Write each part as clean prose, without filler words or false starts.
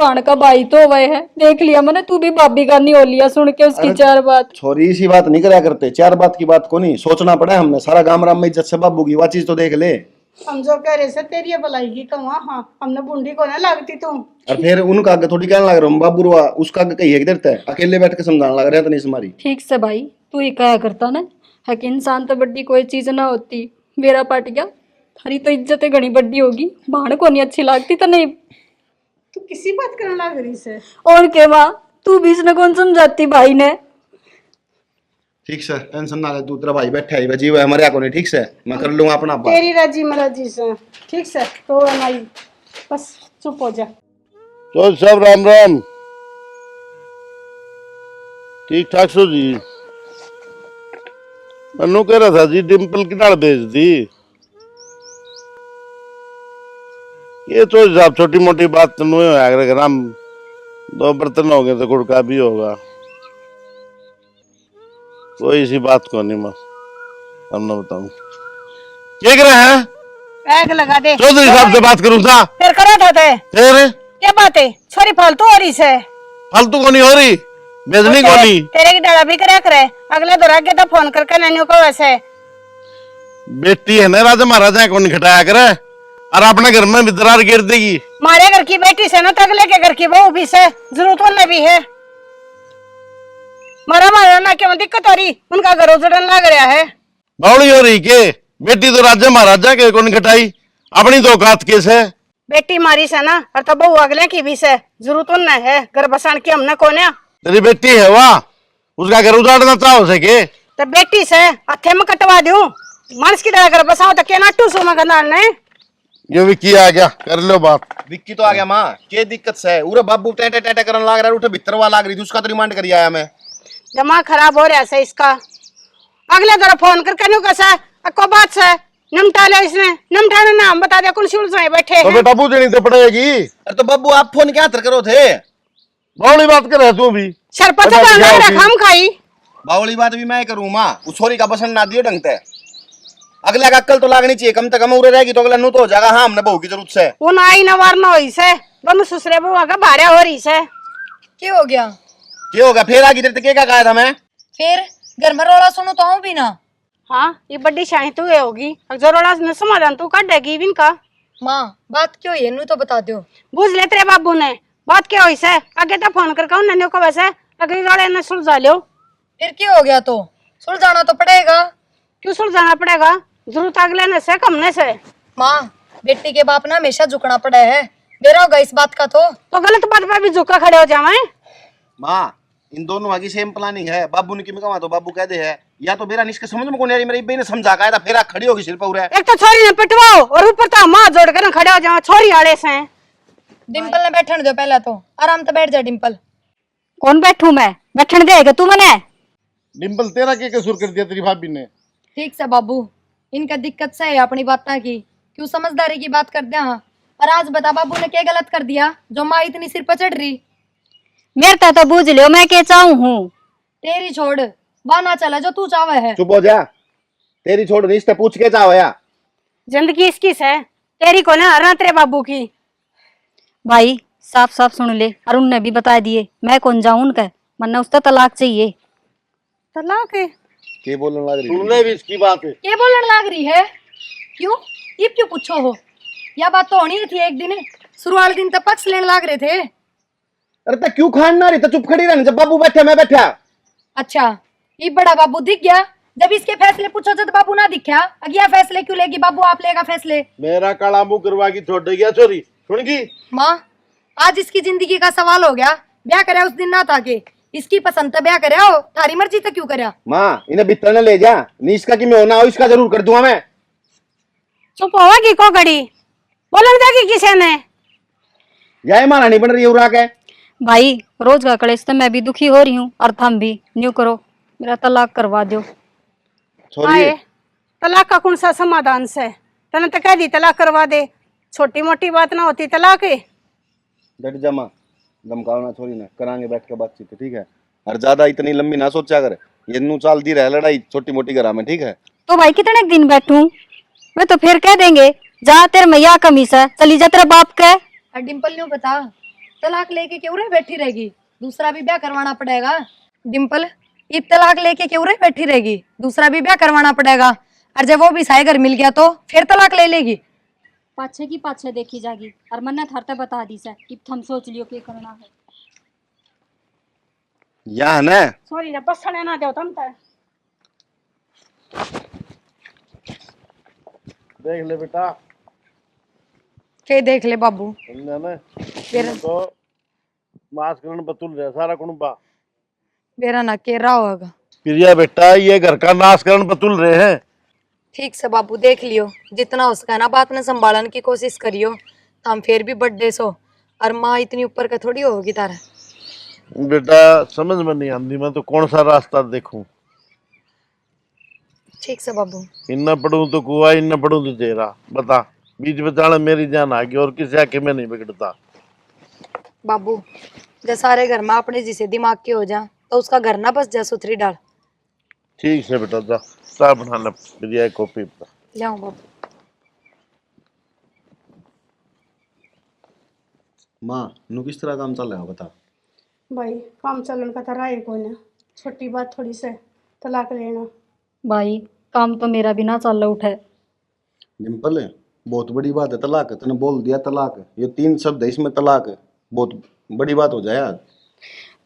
भाण का भाई तो वह है, देख लिया मैंने, तू भी भाभी का नहीं हो लिया सुन के उसकी चार बात। छोरी इसी बात नहीं करा करते, चार बात की बात को नहीं सोचना पड़ा हमने, सारा गांव राम में इज्जत से बाबू की, वो चीज तो देख ले। हम जो कह रहे से तेरी भलाई की कहा, हाँ हमने बूंदी को ना लगती तू। और फिर उनका आगे थोड़ी कहने लग रहा हूँ बाबू रुआ, उसका आगे कही है देता है, अकेले बैठ के समझाने लग रहा है तो नहीं तुम्हारी। ठीक से भाई तू ही कहा करता ना है कि इंसान तो बड्डी कोई चीज ना होती, मेरा पट गया, थारी तो इज्जत घनी बड्डी होगी, भाण को नहीं अच्छी लगती तो नहीं। तू किसी बात करने लग रही से? और के माँ तू भी इसने कौन समझाती भाई ने। ठीक से टेंशन ना ले तू, तेरा भाई बैठा है जीव है हमारे को नहीं, ठीक से मैं कर लूंगा अपना बात। तेरी राजी मराजी से ठीक से तो नहीं, बस चुप हो जा। तो सब राम राम, ठीक ठाक सो जी। मनु कह रहा था जी डिम्पल की दाल भेज दी, ये तो साहब छोटी मोटी बात तो नहीं है, अगर हम दो बर्तन हो गए तो गुड़का भी होगा, कोई इसी बात को नहीं। मैं हमने बताऊं क्या कर रहे हैं, बैग लगा दे। चौधरी साहब से बात करूं था, फिर करा था ते फिर क्या बात है, छोरी फालतू हो रही से। फालतू को नहीं हो रही, भेजनी को नहीं। तेरे की डरा भी करे करे, अगले दौरा के तो फोन करके नैनियों को वैसे। बेटी है ना राजा महाराजा को नहीं खटाया करे, और अपने घर में बिदरार गिर देगी। मारे घर की बेटी से ना तो अगले के घर की बहू भी से जरूरत होने भी है। मरा मारा ना क्यों दिक्कत हो रही, उनका घर उजड़न लग रहा है। बावड़ी हो रही के, बेटी तो राजा महाराजा के को नहीं खटाई, अपनी तो औकात केस है। बेटी मारी से ना और तो बहू अगले की भी से जरूरत होने है, घर बसान की हमने कोने। तेरी बेटी है वाह, उसका घर उजाड़ना चाहो सके तो बेटी से हथे में कटवा दूं, मानस की तरह घर बसाओ तो क्या नाटू सो में गंदाल ने। ये विक्की आ गया, कर लो बात। विक्की तो आ गया माँ, क्या दिक्कत से है उरे बाबू टेटे टेटे करने लग रहा है, उठे भीतर वाला लग रही थी, उसका तो रिमांड करी आया मैं। दिमाग खराब हो रहा है इसका, अगले तरह फोन करके नहीं कैसा को बात से नमटा ले, इसने नमटाने नाम बता दिया, कुल सुल से बैठे तो हैं। बेटा पूछनी तो पड़ेगी। अरे तो बाबू आप फोन क्या हाथ करो थे, बावड़ी बात कर रहे तू भी, सरपंच अच्छा, बनना क्या रखा हम खाई। बावली बात भी मैं करूँ माँ, उस छोरी का बसन ना दियो ढंग से, अगले का अक्कल तो लागनी चाहिए, कम से कम उरे रहेगी तो अगला नू तो हो जाएगा। हाँ हमने बहू की जरूरत से, वो ना आई ना वार ना होई से, दोनों ससुरे बहू का भारे हो रही से। क्या हो गया? क्या होगा फिर आगे तेरे क्या कहा था मैं, फिर घर में रोला सुनो तो आऊं भी ना। हाँ ये बड़ी शाही तू ये होगी, जरोड़ा ने समाधान तू काटेगी इनका। माँ बात क्यों है, नू तो बता दो। बुझ ले तेरे बाबू ने बात क्या हुई से, आगे तो फोन करके उन्होंने को वैसे अगली रोड़े ने सुलझा लो। फिर क्या हो गया, तो सुलझाना तो पड़ेगा। क्यों सुलझाना पड़ेगा, जरूरत अगले ने से कमने से। माँ बेटी के बाप ना हमेशा झुकना पड़ा है, मेरा होगा इस बात का तो गलत बात पे भी झुका खड़े हो जावे। माँ इन दोनों आगे सेम प्लानिंग है, बाबू ने की कहा तो बाबू कह दे है, या तो मेरा निष्क समझ में कौन आ रही, मेरी बहन ने समझा का था, फिर खड़ी होगी सिर पर। एक तो छोरी ने पिटवाओ और ऊपर तो माँ जोड़ कर खड़े हो जाओ, छोरी आड़े से। डिम्पल ने बैठने दो पहला, तो आराम से बैठ जा डिम्पल। कौन बैठू मैं, बैठने देगा तू मने। डिम्पल तेरा क्या कसूर कर दिया तेरी भाभी ने। ठीक से बाबू, इनका दिक्कत से है अपनी बात की, क्यों समझदारी की बात कर दिया। हाँ और आज बता बाबू ने क्या गलत कर दिया जो माँ इतनी सिर पर चढ़ रही। मेरे तो बूझ लियो मैं क्या चाहूँ हूँ। तेरी छोड़, बाना चला जो तू चाहे है। चुप हो जा, तेरी छोड़ रिश्ते पूछ के चाहो या जिंदगी इसकी से, तेरी को ना हरा तेरे बाबू की। भाई साफ साफ सुन ले, और उनने भी बता दिए मैं कौन जाऊं उनका, मन्ना उसका तलाक चाहिए। तलाक है? के बोलने लग रही सुन ले भी इसकी बात है, ये बोलने लग रही है, क्यों ये क्यों पूछो हो, यह बात तो होनी थी एक दिन, शुरुआत दिन तक पक्ष लेने लग रहे थे। अरे तो क्यों खान ना रही, तो चुप खड़ी रहने, जब बाबू बैठा मैं बैठा। अच्छा ये बड़ा बाबू दिख गया, जब इसके फैसले पूछो तो बाबू ना दिखा, अगिया फैसले क्यों लेगी बाबू, आप लेगा फैसले। मेरा काला मुंह करवा की छोड़ गया छोरी, सुन की माँ आज इसकी जिंदगी का सवाल हो गया, ब्याह करे उस दिन ना था के, इसकी पसंद तो ब्याह करे हो, थारी मर्जी तो क्यों करा। माँ इन्हें भीतर न ले जा, निष्का की मैं होना हो इसका जरूर कर दूंगा मैं। चुप होगी को घड़ी, बोलन देगी किसी ने। यह महारानी बन रही है उरा के। भाई रोज का कलेश तो मैं भी दुखी हो रही हूँ, और थम भी न्यू करो, मेरा तलाक करवा दो। छोरी तलाक का कौन सा समाधान से, तने तो कह दी तलाक करवा दे, छोटी मोटी बात ना होती तलाक है। डट जा माँ, धमकाओ ना छोरी ने, करांगे बैठ के बातचीत, ठीक है। और ज्यादा इतनी लंबी ना सोचा कर, ये नू चाल दी रहे लड़ाई छोटी मोटी घरा में, ठीक है। तो भाई कितने दिन बैठूं मैं, तो फिर कह देंगे जा तेरे मैया कमीस है, चली जा तेरे बाप के। डिम्पल न्यू बता, तलाक लेके क्यों रे बैठी रहेगी, दूसरा भी ब्याह करवाना पड़ेगा। डिम्पल, ये तलाक लेके क्यों रे बैठी रहेगी, दूसरा भी ब्याह करवाना पड़ेगा। और जब वो भी सही घर मिल गया तो फिर तलाक ले लेगी। पाछे की पाछे देखी जागी और मन्नत हरते बता दी से कि थम सोच लियो क्या करना है। यहाँ ना सॉरी ना पसने ना दो तुम तो। देख ले बेटा, के देख ले बाबू, समझा ना, मेरा तो मास्करण बतुल रहा सारा कुनबा। मेरा ना के रहा होगा। प्रिया बेटा, ये घर का नाशकरण बतुल रहे हैं। ठीक से बाबू देख लियो, जितना हो सका ना बात ने संभालने की कोशिश करियो। हम फिर भी बर्थडे सो, और माँ इतनी ऊपर का थोड़ी होगी तारा। बेटा समझ में नहीं आती, मैं तो कौन सा रास्ता देखूं। ठीक से बाबू। इन्ना पढ़ूं तो कुआ, इन्ना पढ़ूं तो तेरा। बता, बीच बचाने मेरी जान आ गई और किसी आके में नहीं बिगड़ता। बाबू, जब सारे घर में अपने जिसे दिमाग के हो जा तो उसका घर ना बस जा सुथरी डाल। ठीक है बेटा, जा चाय बना ले, प्रिया कॉफी पर। जाऊं बाबू। माँ नु किस तरह काम चल रहा है बता। भाई काम चलन का तरह है कोई ना, छोटी बात थोड़ी से तलाक लेना। भाई काम तो मेरा भी ना चल उठा है। डिम्पल बहुत बड़ी बात है तलाक, तूने बोल दिया तलाक, ये 3 शब्द है इसमें तलाक, बहुत बड़ी बात हो जाए आज।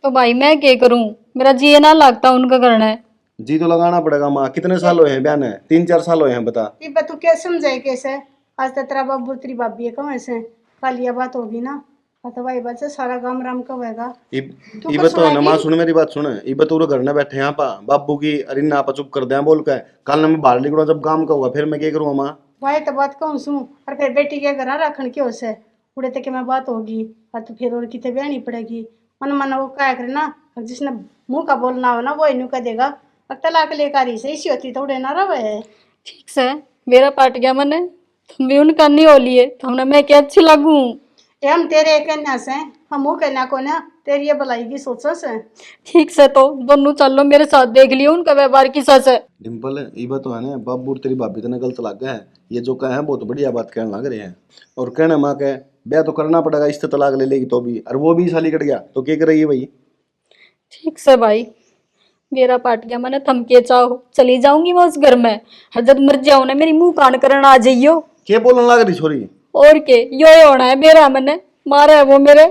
तो भाई मैं क्या करूं, मेरा जी ना लगता उनका करना है। जी तो लगाना पड़ेगा माँ, कितने साल हुए हैं ब्याह ने? 3-4 साल हुए हैं बता। ये तू क्या समझाए कैसे? आज तक तेरा बाबू तेरी बाबी है कहाँ से, कल ये बात होगी ना, तो भाई बात से सारा काम राम का होएगा। तू इब कुछ तो ना सुनाएगी? माँ सुन मेरी बात सुन, इब तो घर ने बैठे यहाँ पा बाबू की अरे ना आप चुप कर दे बोल के, कल मैं बाहर निकलूँ जब काम का होगा फिर मैं क्या करूँगा माँ। भाई तो बात कहूँ सू, और फिर बेटी के घर रखन क्यों से उड़े तक में बात होगी, और तो फिर और कितने ब्यानी पड़ेगी। मन मन वो क्या करे ना, जिसने मुंह का बोलना हो ना वो इनू का देगा, और तलाक लेकर ही से इसी होती तो उड़े ना रहे। ठीक से मेरा पाट गया मने, तुम भी उनका नहीं हो लिए तो हमने मैं क्या अच्छी लगू। ये हम तेरे कहना से, हम वो कहना को ना तेरी ये भलाई की सोचो से। ठीक से तो दोनों चलो मेरे साथ, देख लियो उनका व्यवहार किसा से। डिम्पल इब तो है ना बाबू और तेरी भाभी तने गलत लग गया है, ये जो कहे हैं बहुत बढ़िया बात कहने लग रहे हैं, और कहना माँ के ब्याह तो करना पड़ेगा, इससे तलाक ले लेगी तो भी, और वो भी साली कट गया तो क्या करेगी भाई। ठीक से भाई मेरा पाट गया मैंने, थम के चाहो चली जाऊंगी मैं उस घर में, हर जब मर जाओ ना मेरी मुंह कान करना आ जाइयो। क्या बोलने लग रही छोरी? और के यो होना है मेरा, मैंने मारा है वो मेरे,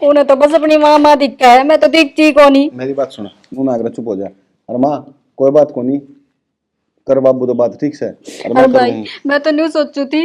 उन्हें तो बस अपनी माँ दिखता है, मैं तो दिखती को नहीं। मेरी बात सुन, मुंह ना चुप हो जा, अरे माँ कोई बात को नहीं, कर बाबू तो बात ठीक से। अरे मैं कर भाई लूंगा। मैं तो नहीं सोचू थी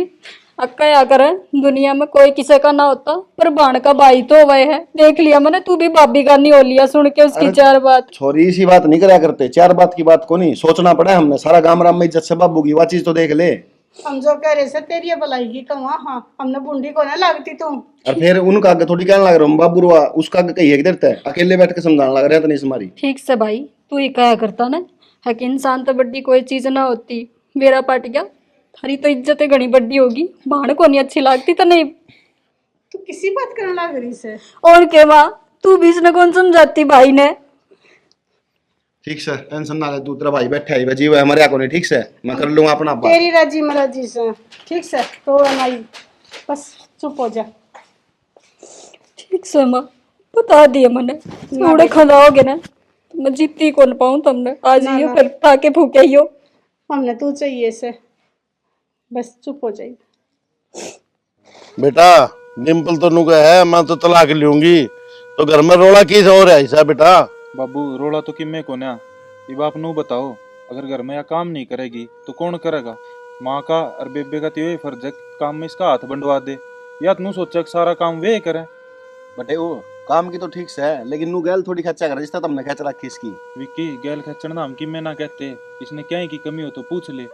अक्का या करे दुनिया में कोई किसी का ना होता, पर बाण का भाई तो हुआ है, देख लिया मैंने, तू भी भाभी का नहीं हो लिया सुन के उसकी अरे 4 बात। छोरी इसी बात नहीं करा करते, 4 बात की बात को नहीं सोचना पड़ा हमने, सारा गाम राम में इज्जत से बाबू की, वो चीज तो देख ले। हम जो कह रहे से तेरी ये भलाई की कहूँ, हाँ हमने बूंदी को ना लगती तू। और फिर उनका आगे थोड़ी कहने लग रहा हूँ बाबू रुआ, उसका आगे कही है देते अकेले बैठ के समझाने लग रहा है तो नहीं समारी। ठीक से भाई तू ही कहा करता ना है कि इंसान तो बड्डी कोई चीज ना होती, मेरा पट गया, थारी तो इज्जत घनी बड्डी होगी, बाण को नहीं अच्छी लगती तो नहीं। तू किसी बात करने लग रही से? और के माँ तू भी इसने कौन समझाती भाई ने। ठीक से टेंशन ना ले तू, तेरा भाई बैठा है जीव है हमारे को नहीं, ठीक से मैं कर लूंगा अपना बात। तेरी राजी मराजी से, ठीक से तो नहीं, बस चुप हो जा। ठीक से माँ बता दिए मैंने, थोड़े खिलाओगे ना तो मैं जीती कौन पाऊँ, तुमने आज ना, ही ना। फिर ताके फूके ही हो। हमने तू चाहिए से, बस चुप हो जाइए। बेटा डिम्पल तो नु है मैं तो तलाक लूंगी, तो घर में रोला किस हो रहा है ऐसा बेटा? बाबू रोला तो किम्मे को ना, ये बाप नू बताओ, अगर घर में या काम नहीं करेगी तो कौन करेगा? माँ का और बेबे का तो यही फर्ज है काम में इसका हाथ बंटवा दे, या तू सोचा कि सारा काम वे करे। बटे वो काम की तो ठीक से है, लेकिन नू गैल थोड़ी खर्चा कर जिसका तुमने खर्च रखी इसकी। विक्की गैल खच्चर नाम किम्मे ना कहते, इसने क्या की कमी हो तो पूछ ले।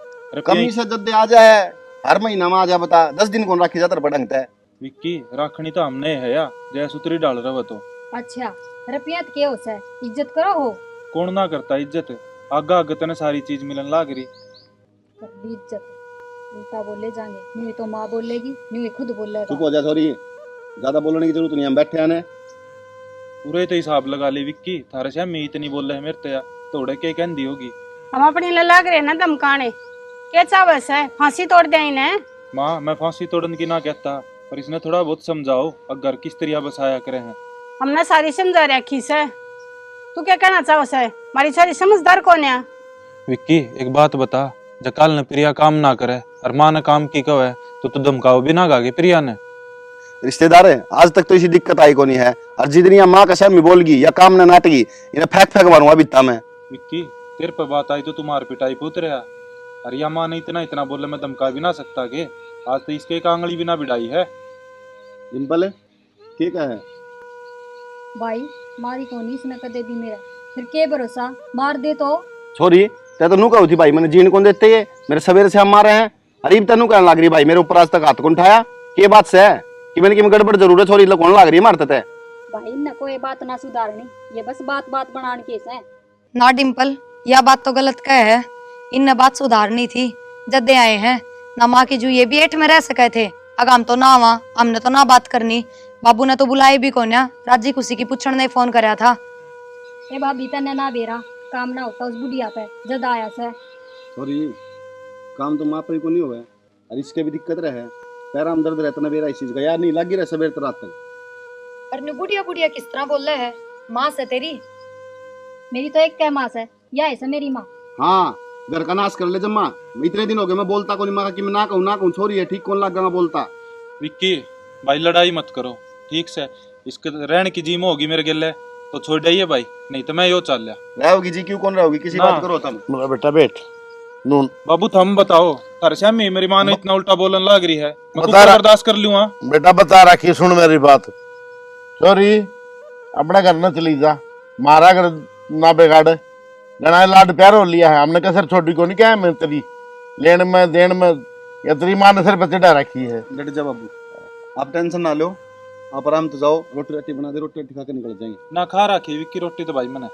कमी से जद्दे आ जाए हर महीना में आ जा, बता 10 दिन कौन रखी जाता पड़ंगता है। विक्की राखनी तो हमने है या जय सुतरी डाल रहा तो। अच्छा रुपया क्या हो से, इज्जत करो हो। कौन ना करता इज्जत, आगा आगे तने सारी चीज मिलन लाग रही। कर ली इज्जत, उल्टा बोले जाएंगे, न्यू तो माँ बोलेगी, न्यू खुद चुप बोलेगा। हो जा सॉरी, ज्यादा बोलने की जरूरत नहीं, हम बैठे आने। पूरे तो हिसाब लगा ले विक्की, थारे से मैं इतनी बोल रहे मेरे तया थोड़े के कहती होगी। हम अपनी लग रहे ना धमकाने, क्या चावस है फांसी तोड़ दे इन्हें। माँ मैं फांसी तोड़न की ना कहता, पर इसने थोड़ा बहुत समझाओ, अगर किस तरह बसाया करे हैं। हमने सारी समझा रखी से। तू क्या कहना चाहो से? हमारी सारी समझदार कौन है? विक्की एक बात बता, जकाल ने प्रिया काम ना करे और माँ ने काम की कवे तो तू धमकाओ भी ना गागे प्रिया ने। रिश्तेदार है, आज तक तो इसी दिक्कत आई को नहीं है। और जितनी माँ का शर्म बोलगी या काम न नाटगी, इन्हें फेंक फेंक मारूंगा बित्ता में। विक्की तेरे पे बात आई तो तुम्हार पिटाई पुत रहा। अरे या माँ ने इतना इतना बोले, मैं धमका भी ना सकता के। आज तो इसके एक आंगली भी ना बिड़ाई है। डिम्पल ठीक है भाई मारी कोनी इसने कदे दी मेरा, फिर के भरोसा मार दे तो। छोरी ते तो नू कहू थी भाई मैंने जीन कौन देते ये मेरे सवेरे से हम मारे हैं। अरे तेनू कहने लग रही भाई मेरे ऊपर आज तक हाथ कौन उठाया? के बात से है कि मैंने कि गड़बड़ जरूर है, छोरी कौन लग रही है मारते थे। भाई न कोई बात ना सुधारनी, ये बस बात बात बनाने केस है। ना डिम्पल, यह बात तो गलत कह है। इन बात सुधारनी थी। जद्दे आए हैं ना माँ की जू ये भी एठ में रह सके थे। अगर हम तो ना वहाँ हमने तो ना बात करनी। बाबू ने तो बुलाए भी कोन्या, राजी खुशी की पूछण ने फोन कराया था। ए भाभी तने ना बेरा काम ना होता उस बुढ़िया पे जद आया से। छोरी काम तो माँ पर को नहीं हुआ और इसके भी दिक्कत रहे, पैरा में दर्द रहता ना मेरा इस चीज का यार नहीं लगी रहे सवेरे तो रात तक। पर नु बुढ़िया बुढ़िया किस तरह बोल रहे है? माँ से तेरी मेरी तो एक कै मास है या ऐसा मेरी माँ। हाँ घर का नाश कर ले जम्मा। इतने दिन हो गए मैं बोलता को नहीं माँ कि मैं ना कहूँ छोरी है ठीक कौन लग गया बोलता। विक्की भाई लड़ाई मत करो ठीक से, इसके रहने की जीम होगी मेरे गिले तो छोड़ जाइए भाई, नहीं तो मैं यो चल लिया। रहोगी जी क्यों कौन रहोगी किसी ना। बात करो तुम। मेरा बेटा बैठ नून बाबू थम बताओ, तारे श्यामी मेरी माँ ने इतना उल्टा बोलन लग रही है, मैं बता कुछ रहा- बर्दाश्त कर लूंगा। बेटा बता रखी सुन मेरी बात। सॉरी अपना घर न चली जा, मारा घर ना बिगाड़। गणा लाड प्यार हो लिया है हमने, कसर छोटी को नहीं क्या है मैं तेरी लेन में देन में या तेरी माँ ने सिर पे चढ़ा रखी है। डट जा बाबू, आप टेंशन ना लो, आप आराम से जाओ, रोटी रोटी बना दे, रोटी रोटी खा के निकल जाएंगे। ना खा रखी विक्की रोटी तो भाई मैंने,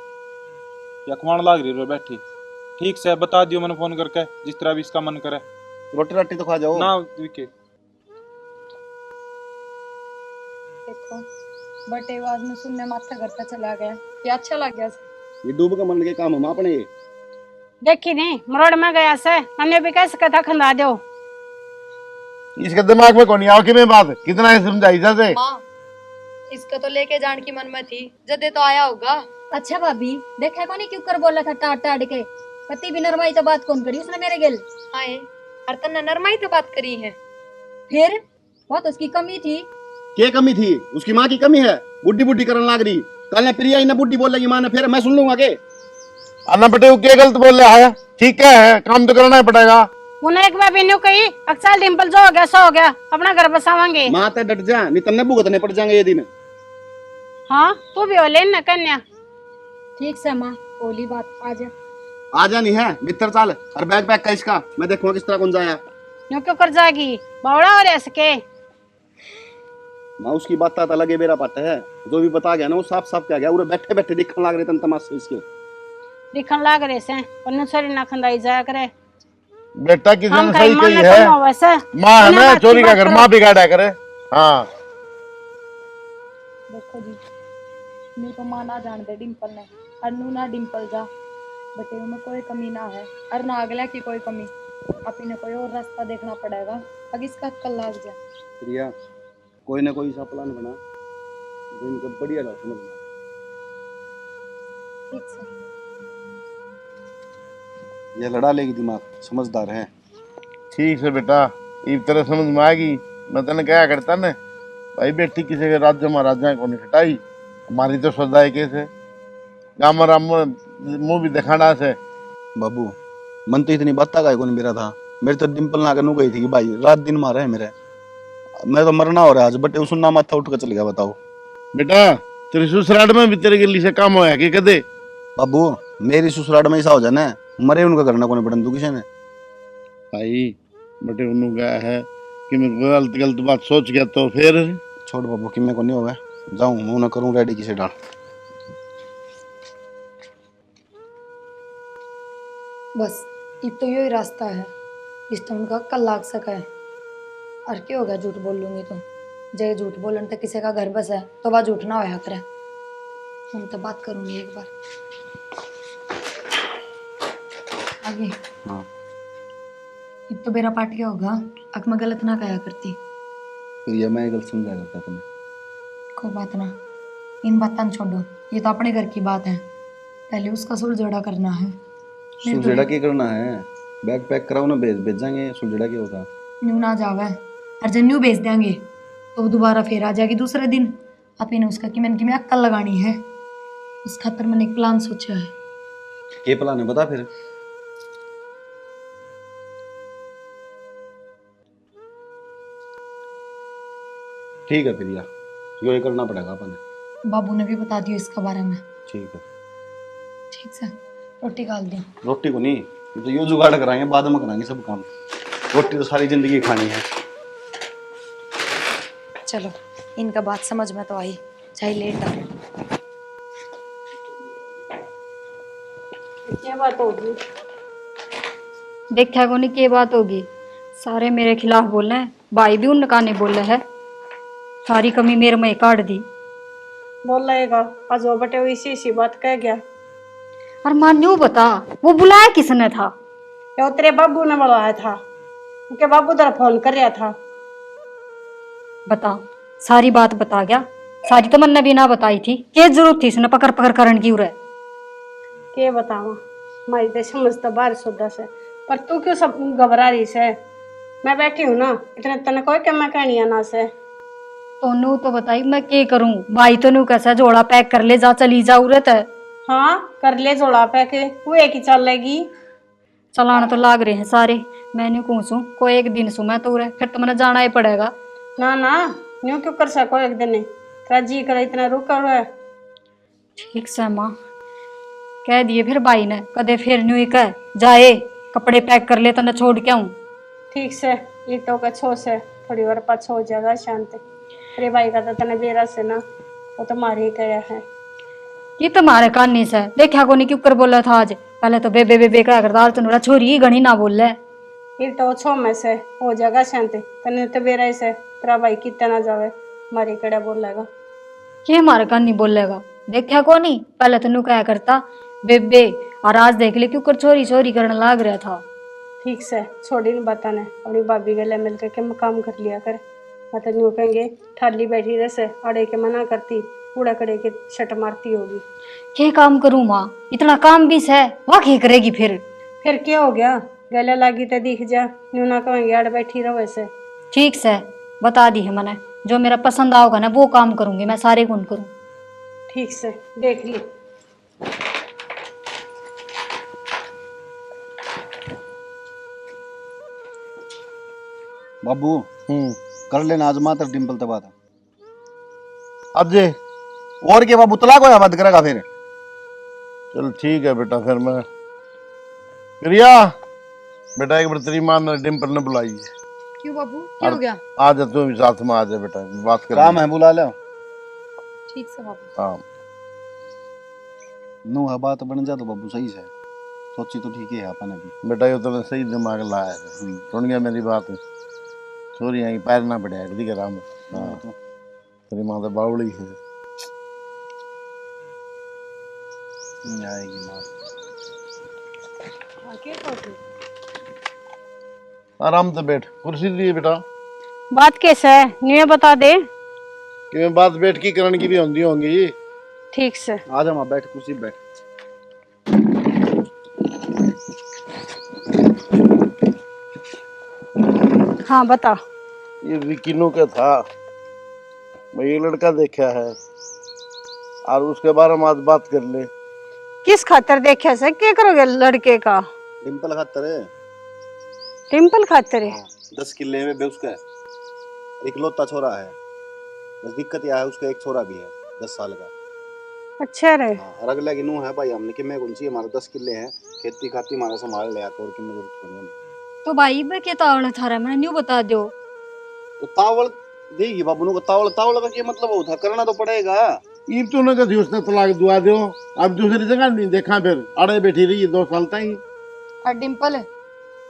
या खुआन लाग रही रो बैठी। ठीक से बता दियो मैंने फोन करके, जिस तरह भी इसका मन करे। रोटी रोटी तो खा जाओ ना विक्की देखो बटे आवाज में सुनने माथा घर का चला गया, ये अच्छा लग गया। ये डूब का मन के काम हम अपने ये। देखी नहीं मरोड़ में गया से अन्य भी कैसे कथा खंदा दो। इसके दिमाग में कौन आओ कि मैं बात कितना है समझाई जाते। माँ इसका तो लेके जान की मन में थी, जदे तो आया होगा। अच्छा भाभी देखा कौन क्यों कर बोला था टाट टाट के, कति भी नरमाई तो बात कौन करी उसने मेरे गिल। आए और तन्ने नरमाई तो बात करी है। फिर बहुत उसकी कमी थी। क्या कमी थी? उसकी माँ की कमी है, बुड्ढी बुड्ढी करने लग रही। कल ने प्रिया ही ना बुड्ढी बोल लगी माँ ने, फिर मैं सुन लूंगा के? अन्ना बेटे वो क्या गलत बोल रहा है? ठीक है काम तो करना ही पड़ेगा। उन्हें एक बार भी न्यू कही अक्सर डिम्पल जो हो गया सो हो गया, अपना घर बसावांगे। माँ ते डट जा नहीं तन्ने भुगतने पड़ जाएंगे ये दिन। हाँ तू भी हो ले न कन्या। ठीक से माँ बोली बात आ जा। आ जा नहीं है मित्र चाल और बैग पैक का इसका, मैं देखूंगा किस तरह कौन जाया। न्यू क्यों कर जाएगी बावड़ा और ऐसे के? माँ उसकी बात आता लगे मेरा पट है, जो भी बता गया ना वो साफ साफ क्या गया, उरे बैठे बैठे दिखने लग रहे तन तमाशे इसके। दिखन लाग रहे से और सॉरी ना खंदाई जाया करे। बेटा किसी हम ने कहीं सही मन कही में है, कम हो वैसे। माँ है उन्हें ना बात की चोरी का बात घर करो। माँ बिगाड़ा करे। हाँ देखो जी न्यू तो माँ ना जान दे डिम्पल ने, और नू ना डिम्पल जा बटे में कोई कमी ना है और ना अगला की कोई कमी। आप इन्हें कोई और रास्ता देखना पड़ेगा, अगर इसका कल लाग जाए। प्रिया कोई ना कोई सा प्लान बना जो इनको बढ़िया रहो समझ में। ठीक से ये लड़ा लेगी दिमाग, समझदार है। ठीक है बेटा इस तरह समझ में आएगी। मैं तेने क्या करता ना भाई बेटी किसी के राज्य महाराजा को नहीं हटाई, हमारी तो श्रद्धा है कैसे गाम राम मुंह भी दिखाना से। बाबू मन तो इतनी बात का कौन मेरा था, मेरे तो डिम्पल ना करनू गई थी कि भाई रात दिन मारा है मेरे, मैं तो मरना हो रहा है आज, बट उसना माथा उठ कर चल गया। बताओ बेटा तेरे ससुराल में भी तेरे के लिए काम होया कि कदे? बाबू मेरी ससुराल में ऐसा हो जाना है, मरे उनका करना कौन पड़न तू किसी ने। भाई बेटे उन्होंने कहा है कि मैं गलत गलत बात सोच गया तो फिर छोड़ बाबू कि मैं को नहीं होगा, जाऊं मैं ना करूं रेडी किसे डाल। बस अब तो यही रास्ता है, इस तो उनका कल लाग सका है। और क्या होगा झूठ बोल लूंगी तो, जय झूठ बोलन तो किसी का घर बस है तो वह झूठ ना होया करे। हम तो बात करूंगी एक बार आगे। हाँ अब तो मेरा पार्ट क्या होगा, अक मैं गलत ना कहा करती। फिर ये मैं गलत समझा करता तुम्हें। कोई बात ना, इन बातों छोड़ो, ये तो अपने घर की बात है, पहले उसका सुलझोड़ा करना है। सुलझेड़ा क्या करना है? बैग पैक कराओ ना, भेजाएंगे। सुलझेड़ा क्या होता? न्यू ना जावे, और जब न्यू भेज देंगे तो दोबारा फिर आ जाएगी दूसरे दिन। आप इन्हें उसका कि मैंने अक्कल लगानी है, उस खातर मैंने एक प्लान सोचा है। के प्लान है बता फिर। ठीक है फिर यार, यो ही करना पड़ेगा अपन। बाबू ने भी बता दिया इसके बारे में। ठीक है। ठीक से रोटी डाल दी। रोटी को नहीं, ये तो यो जुगाड़ कराएंगे, बाद में कराएंगे सब काम। रोटी तो सारी जिंदगी खानी है। चलो, इनका बात समझ में तो आई, चाहे लेट आ। क्या बात होगी? देखा को नहीं क्या बात होगी, सारे मेरे खिलाफ बोल रहे हैं, भाई भी उनका नहीं बोल रहा है, सारी कमी मेरे में काट दी। बोल रहेगा आज वो बटे हुई इसी बात कह गया। और मान न्यू बता, वो बुलाया किसने था? या तेरे बाबू ने बुलाया था, उनके बाबू तेरा फोन कर रहा था। बता, सारी बात बता गया। सारी तो मैंने भी ना बताई थी, क्या जरूरत थी इसने पकड़ पकड़ करन की उरे? के बतावा, हमारी तो समझ तो बाहर सौदा से, पर तू क्यों सब घबरा रही से? मैं बैठी हूँ ना, इतने तने कोई क्या मैं कहनी है ना से। तोनू तो बताई मैं क्या करूं, भाई तो नू कैसा जोड़ा पैक कर ले, जा चली जा उरत है। हाँ कर ले जोड़ा पे के, वो एक ही चल लेगी। चलाना तो लाग रहे हैं सारे, मैंने कहूँ कोई एक दिन सुमा तो उरे, फिर तो मैंने जाना ही पड़ेगा। ना ना, यूं क्यों कर सको एक दिन नहीं, तेरा जी कर इतना रुका हुआ है। ठीक से माँ, कह दिए फिर भाई ने, कदे फिर न्यू ही कह जाए कपड़े पैक कर ले तो न छोड़ के आऊं। ठीक से ईटों का छो से थोड़ी बार पाछो हो जाएगा शांति। तेरे भाई का तो तने बेरा से ना, वो तो मारे ही गया है। ये तुम्हारे कानी से देखा को नहीं क्यों कर बोला था आज, पहले तो बेबे बेबे कहा करता, आज तो छोरी ही घनी ना बोल ले। ईटो छो में से हो जाएगा शांति, तने तो बेरा से तेरा भाई कितना ना जावे, मारे कड़ा बोलेगा। ये हमारे कानी बोलेगा, देखा को नहीं पहले तो नू कहा करता बेबे, और आज देख ले क्यों कर छोरी छोरी करने लाग रहा था। ठीक से छोड़ी नहीं बताने, अपनी भाभी गले मिल के काम कर लिया कर। मतलब यूँ कहेंगे ठाली बैठी रहे से अड़े के मना करती, कूड़ा कड़े के शट मारती होगी। क्या काम करूं माँ, इतना काम भी है, वह क्या करेगी फिर? फिर क्या हो गया, गले लागी तो दिख जा, यूँ ना कहेंगे अड़ बैठी रहो ऐसे। ठीक से बता दी है मैंने, जो मेरा पसंद आओगा ना वो काम करूंगी मैं, सारे गुण करूँ। ठीक से देख ली। बाबू कर लेना आज मात्र डिम्पल तो बात है। अब जे और के बाबू तलाक होया बात करेगा फिर? चल ठीक है बेटा, फिर मैं प्रिया बेटा एक बार तेरी माँ ने डिम्पल ने बुलाई है। क्यों बाबू, क्या हो गया? आ जा तू भी साथ में, आ जा बेटा, बात कर। काम है बुला ले। ठीक से बाबू। हाँ नो है बात बन जा तो बाबू सही से सोची तो ठीक है अपन भी। बेटा ये तो सही दिमाग लाया है, सुन गया मेरी बात? छोरी यहाँ पैर ना बढ़िया कर दी राम। हाँ तो तेरी माँ तो बावड़ी है। आएगी माँ। आराम से बैठ, कुर्सी दी बेटा। बात कैसे है न्यू बता दे। कि मैं बात बैठ की करण की भी होंगी होंगी। ठीक से आ जा माँ, बैठ कुर्सी पे बैठ। हाँ बता। ये विकिनो का था, मैं ये लड़का देखा है और उसके बारे में आज बात कर ले। किस खातर देखा से, क्या करोगे लड़के का? डिम्पल खातर है। टिम्पल खातर है? 10 किले में बे उसका इकलौता छोरा है, बस दिक्कत यह है उसका एक छोरा भी है 10 साल का। अच्छा रे। हाँ, और अगला की नूह है भाई, हमने कि मैं कौन सी, हमारे 10 किले हैं, खेती खाती हमारा संभाल लिया और कि मैं जरूरत नहीं है। तो भाई मैं क्या तावड़ था रहा, मैंने न्यू बता दो। तो तावल देगी बाबू को, तावल तावल का क्या मतलब होता, करना तो पड़ेगा। ईब तो न कभी उसने तलाक दुआ दो, अब दूसरी जगह नहीं देखा, फिर अड़े बैठी रही 2 साल तक ही। और डिम्पल,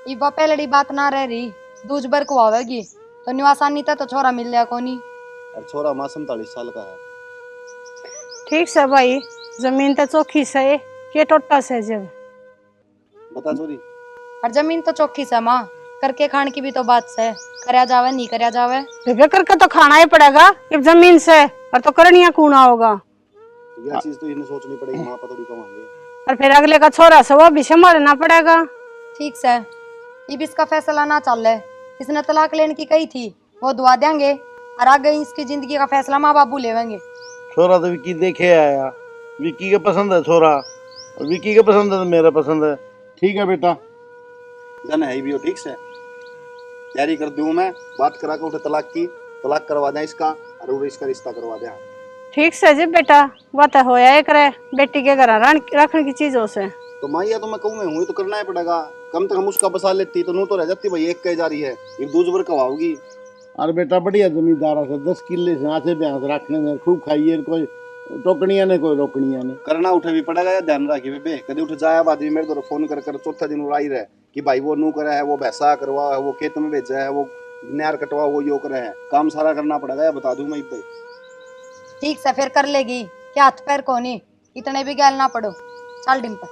इबा पहले बात ना रह रही, दूज बर को आवेगी तो निवासानी था तो छोरा मिल जाए कोनी। और छोरा माँ 47 साल का है। ठीक से भाई, जमीन तो चौखी से, के टोटा से जब बता चोरी। और जमीन तो चौखी से माँ, करके खाने की भी तो बात से करया जावे नहीं करया जावे। बेबे करके तो खाना ही पड़ेगा इस जमीन से, और तो करनिया कूना होगा। यह चीज तो इन्हें सोचनी पड़ेगी, माँ पतोड़ी कमाएंगे। और फिर अगले का छोरा से वो भी संभालना पड़ेगा। ठीक से अब इसका फैसला ना चल रहा, इसने तलाक लेने की कही थी, वो दुआ देंगे और आगे इसकी जिंदगी का फैसला माँ बाबू लेवेंगे। छोरा तो विक्की देखे आया, विक्की के पसंद है छोरा, और विक्की के पसंद है तो मेरा पसंद है। ठीक है बेटा, जन है ही भी हो, ठीक से तैयारी कर दूं मैं, बात करा के उठे तलाक की, तलाक करवा दें इसका और इसका रिश्ता करवा दें। ठीक से जी बेटा, वो तो होया एक रे बेटी के घर रखने की चीजों से। तो माँ या तो मैं कहूँ मैं हूँ, तो करना ही पड़ेगा। कम तक हम उसका बसा लेती तो नू तो रह जाती भाई, एक कह जा रही है एक दूसरे कवाओगी। अरे बेटा बढ़िया जमींदार से 10 किले से आसे ब्यास रखने में खूब खाइए, कोई टोकनिया ने कोई रोकनिया ने। करना उठे भी पड़ेगा या ध्यान रखिए बेबे, कभी उठ जाए आदमी मेरे तो फोन कर चौथा दिन उड़ाई रहे कि भाई वो नू करे है, वो भैंसा करवा है, वो खेत में बेचा है, वो नार कटवा, वो यो करे है, काम सारा करना पड़ेगा या बता दूं मैं भाई। ठीक से फिर कर लेगी, क्या हाथ पैर को नहीं, इतने भी गैल ना पड़ो। चल डिम्पल।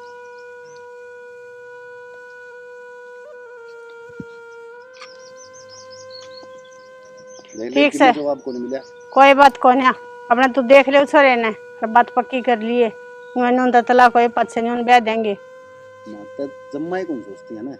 ठीक से जवाब को नहीं मिला, कोई बात को नहीं, अपने तू देख ले छोरे ने, बात पक्की कर लिए, तलाक कोई पद से नहीं ब्याह देंगे। जम्मा ही कौन सोचती है ना।